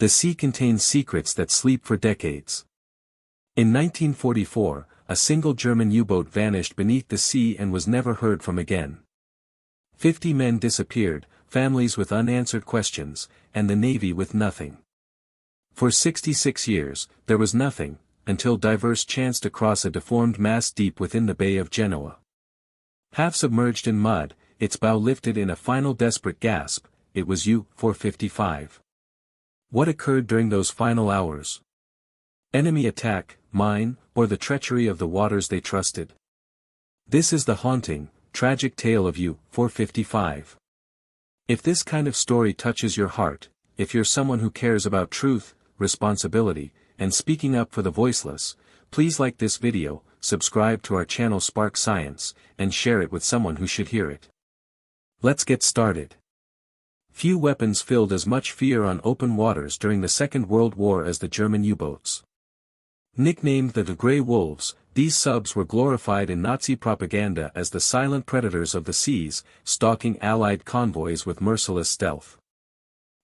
The sea contains secrets that sleep for decades. In 1944, a single German U-boat vanished beneath the sea and was never heard from again. 50 men disappeared, families with unanswered questions, and the Navy with nothing. For 66 years, there was nothing, until divers chanced to cross a deformed mast deep within the Bay of Genoa. Half submerged in mud, its bow lifted in a final desperate gasp, it was U-455. What occurred during those final hours? Enemy attack, mine, or the treachery of the waters they trusted? This is the haunting, tragic tale of U-455. If this kind of story touches your heart, if you're someone who cares about truth, responsibility, and speaking up for the voiceless, please like this video, subscribe to our channel Spark Science, and share it with someone who should hear it. Let's get started. Few weapons filled as much fear on open waters during the Second World War as the German U-boats. Nicknamed the Grey Wolves, these subs were glorified in Nazi propaganda as the silent predators of the seas, stalking Allied convoys with merciless stealth.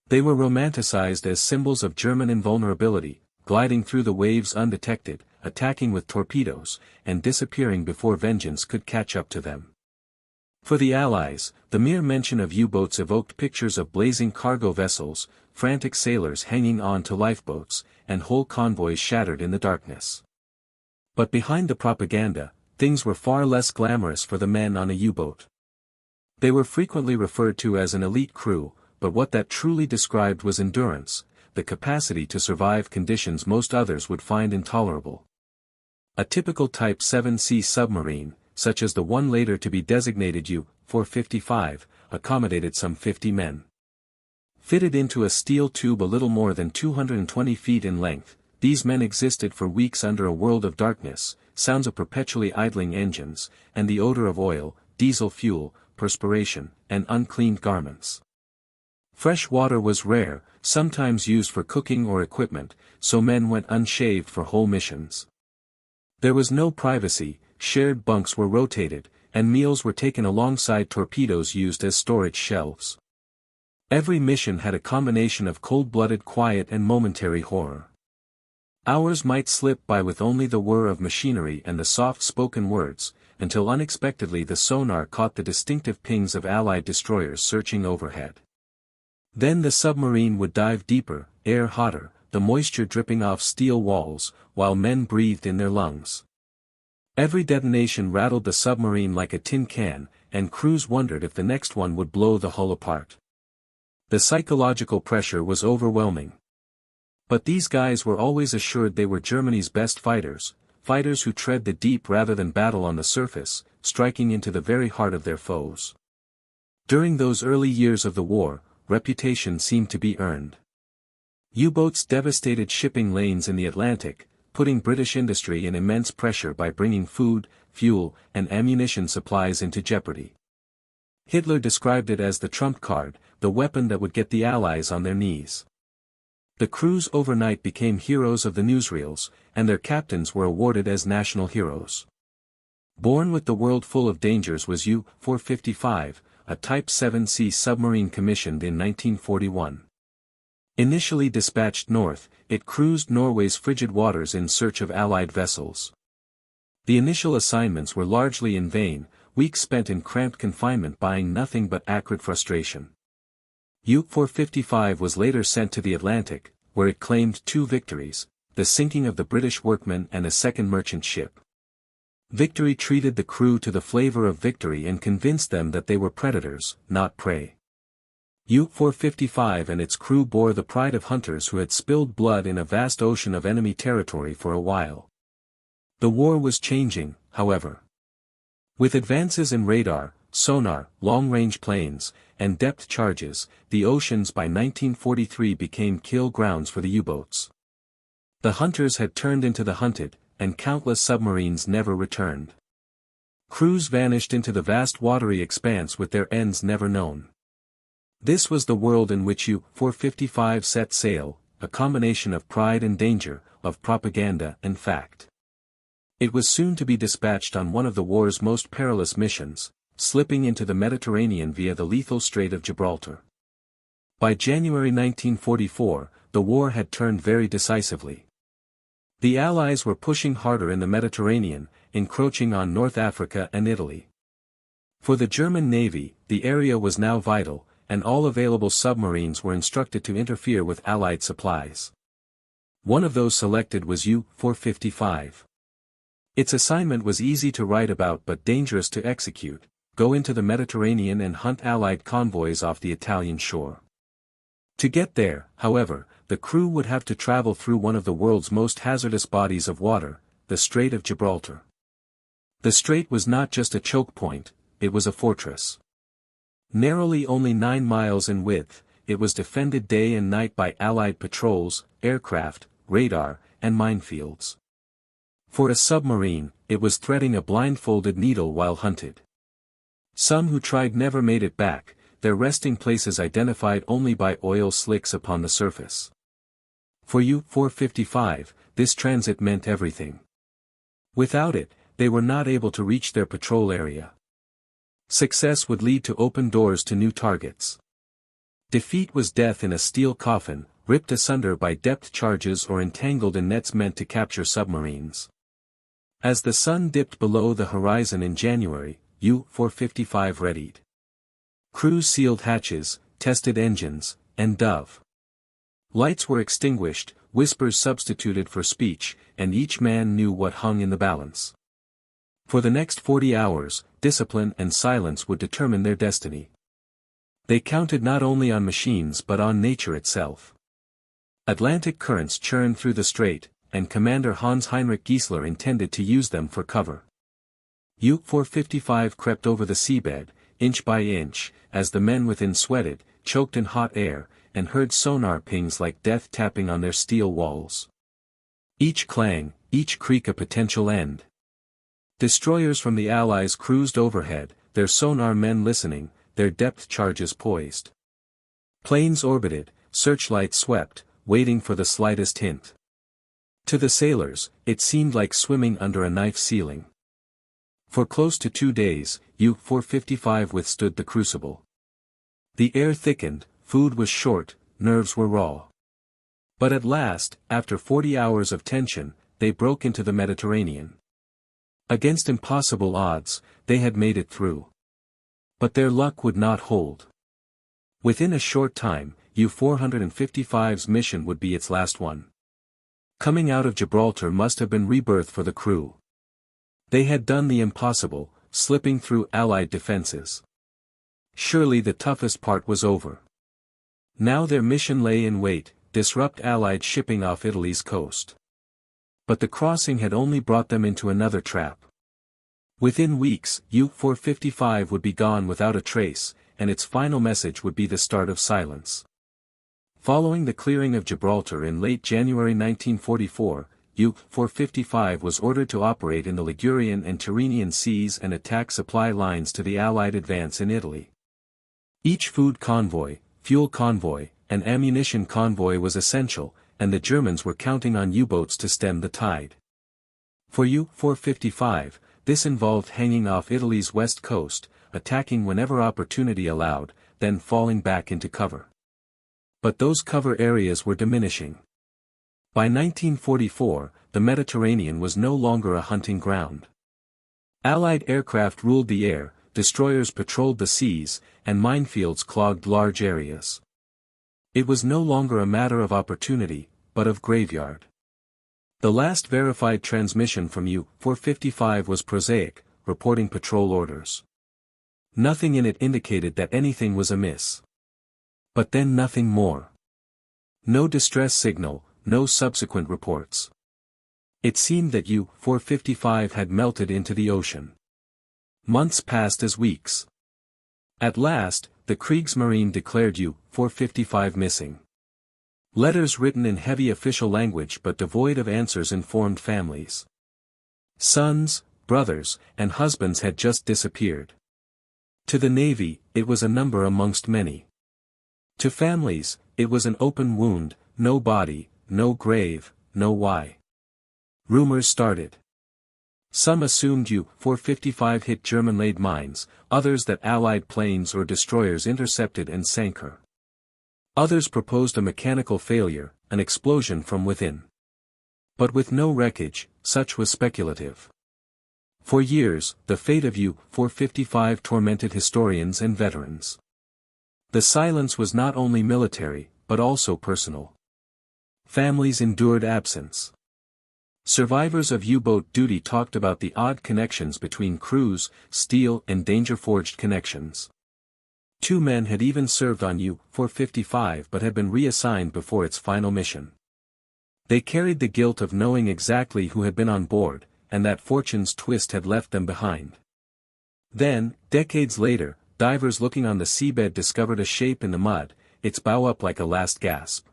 They were romanticized as symbols of German invulnerability, gliding through the waves undetected, attacking with torpedoes, and disappearing before vengeance could catch up to them. For the Allies, the mere mention of U-boats evoked pictures of blazing cargo vessels, frantic sailors hanging on to lifeboats, and whole convoys shattered in the darkness. But behind the propaganda, things were far less glamorous for the men on a U-boat. They were frequently referred to as an elite crew, but what that truly described was endurance, the capacity to survive conditions most others would find intolerable. A typical Type 7C submarine, such as the one later to be designated U-455, accommodated some 50 men. Fitted into a steel tube a little more than 220 feet in length, these men existed for weeks under a world of darkness, sounds of perpetually idling engines, and the odor of oil, diesel fuel, perspiration, and uncleaned garments. Fresh water was rare, sometimes used for cooking or equipment, so men went unshaved for whole missions. There was no privacy, shared bunks were rotated, and meals were taken alongside torpedoes used as storage shelves. Every mission had a combination of cold-blooded quiet and momentary horror. Hours might slip by with only the whir of machinery and the soft-spoken words, until unexpectedly the sonar caught the distinctive pings of Allied destroyers searching overhead. Then the submarine would dive deeper, air hotter, the moisture dripping off steel walls, while men breathed in their lungs. Every detonation rattled the submarine like a tin can, and crews wondered if the next one would blow the hull apart. The psychological pressure was overwhelming. But these guys were always assured they were Germany's best fighters, fighters who tread the deep rather than battle on the surface, striking into the very heart of their foes. During those early years of the war, reputation seemed to be earned. U-boats devastated shipping lanes in the Atlantic, putting British industry in immense pressure by bringing food, fuel, and ammunition supplies into jeopardy. Hitler described it as the trump card, the weapon that would get the Allies on their knees. The crews overnight became heroes of the newsreels, and their captains were awarded as national heroes. Born with the world full of dangers was U-455, a Type 7C submarine commissioned in 1941. Initially dispatched north, it cruised Norway's frigid waters in search of Allied vessels. The initial assignments were largely in vain, weeks spent in cramped confinement buying nothing but acrid frustration. U-455 was later sent to the Atlantic, where it claimed 2 victories, the sinking of the British workman and a second merchant ship. Victory treated the crew to the flavor of victory and convinced them that they were predators, not prey. U-455 and its crew bore the pride of hunters who had spilled blood in a vast ocean of enemy territory for a while. The war was changing, however. With advances in radar, sonar, long-range planes, and depth charges, the oceans by 1943 became kill grounds for the U-boats. The hunters had turned into the hunted, and countless submarines never returned. Crews vanished into the vast watery expanse with their ends never known. This was the world in which U-455 set sail, a combination of pride and danger, of propaganda and fact. It was soon to be dispatched on one of the war's most perilous missions, slipping into the Mediterranean via the lethal Strait of Gibraltar. By January 1944, the war had turned very decisively. The Allies were pushing harder in the Mediterranean, encroaching on North Africa and Italy. For the German Navy, the area was now vital, and all available submarines were instructed to interfere with Allied supplies. One of those selected was U-455. Its assignment was easy to write about but dangerous to execute: go into the Mediterranean and hunt Allied convoys off the Italian shore. To get there, however, the crew would have to travel through one of the world's most hazardous bodies of water, the Strait of Gibraltar. The strait was not just a choke point, it was a fortress. Narrowly only 9 miles in width, it was defended day and night by Allied patrols, aircraft, radar, and minefields. For a submarine, it was threading a blindfolded needle while hunted. Some who tried never made it back, their resting places identified only by oil slicks upon the surface. For U-455, this transit meant everything. Without it, they were not able to reach their patrol area. Success would lead to open doors to new targets. Defeat was death in a steel coffin, ripped asunder by depth charges or entangled in nets meant to capture submarines. As the sun dipped below the horizon in January, U-455 readied. Crews sealed hatches, tested engines, and dove. Lights were extinguished, whispers substituted for speech, and each man knew what hung in the balance. For the next 40 hours, discipline and silence would determine their destiny. They counted not only on machines but on nature itself. Atlantic currents churned through the strait, and Commander Hans-Heinrich Giesler intended to use them for cover. U-455 crept over the seabed, inch by inch, as the men within sweated, choked in hot air, and heard sonar pings like death tapping on their steel walls. Each clang, each creak a potential end. Destroyers from the Allies cruised overhead, their sonar men listening, their depth charges poised. Planes orbited, searchlights swept, waiting for the slightest hint. To the sailors, it seemed like swimming under a knife ceiling. For close to 2 days, U-455 withstood the crucible. The air thickened, food was short, nerves were raw. But at last, after 40 hours of tension, they broke into the Mediterranean. Against impossible odds, they had made it through. But their luck would not hold. Within a short time, U-455's mission would be its last one. Coming out of Gibraltar must have been rebirth for the crew. They had done the impossible, slipping through Allied defenses. Surely the toughest part was over. Now their mission lay in wait, disrupt Allied shipping off Italy's coast. But the crossing had only brought them into another trap. Within weeks, U-455 would be gone without a trace, and its final message would be the start of silence. Following the clearing of Gibraltar in late January 1944, U-455 was ordered to operate in the Ligurian and Tyrrhenian seas and attack supply lines to the Allied advance in Italy. Each food convoy, fuel convoy, and ammunition convoy was essential, and the Germans were counting on U-boats to stem the tide. For U-455, this involved hanging off Italy's west coast, attacking whenever opportunity allowed, then falling back into cover. But those cover areas were diminishing. By 1944, the Mediterranean was no longer a hunting ground. Allied aircraft ruled the air, destroyers patrolled the seas, and minefields clogged large areas. It was no longer a matter of opportunity, but of graveyard. The last verified transmission from U-455 was prosaic, reporting patrol orders. Nothing in it indicated that anything was amiss. But then nothing more. No distress signal, no subsequent reports. It seemed that U-455 had melted into the ocean. Months passed as weeks. At last, the Kriegsmarine declared U-455 missing. Letters written in heavy official language but devoid of answers informed families. Sons, brothers, and husbands had just disappeared. To the Navy, it was a number amongst many. To families, it was an open wound, no body, no grave, no why. Rumors started. Some assumed U-455 hit German-laid mines, others that Allied planes or destroyers intercepted and sank her. Others proposed a mechanical failure, an explosion from within. But with no wreckage, such was speculative. For years, the fate of U-455 tormented historians and veterans. The silence was not only military, but also personal. Families endured absence. Survivors of U-boat duty talked about the odd connections between crews, steel and danger-forged connections. 2 men had even served on U-455 but had been reassigned before its final mission. They carried the guilt of knowing exactly who had been on board, and that fortune's twist had left them behind. Then, decades later, divers looking on the seabed discovered a shape in the mud, its bow up like a last gasp.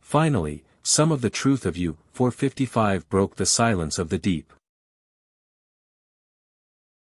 Finally, some of the truth of U-455 broke the silence of the deep.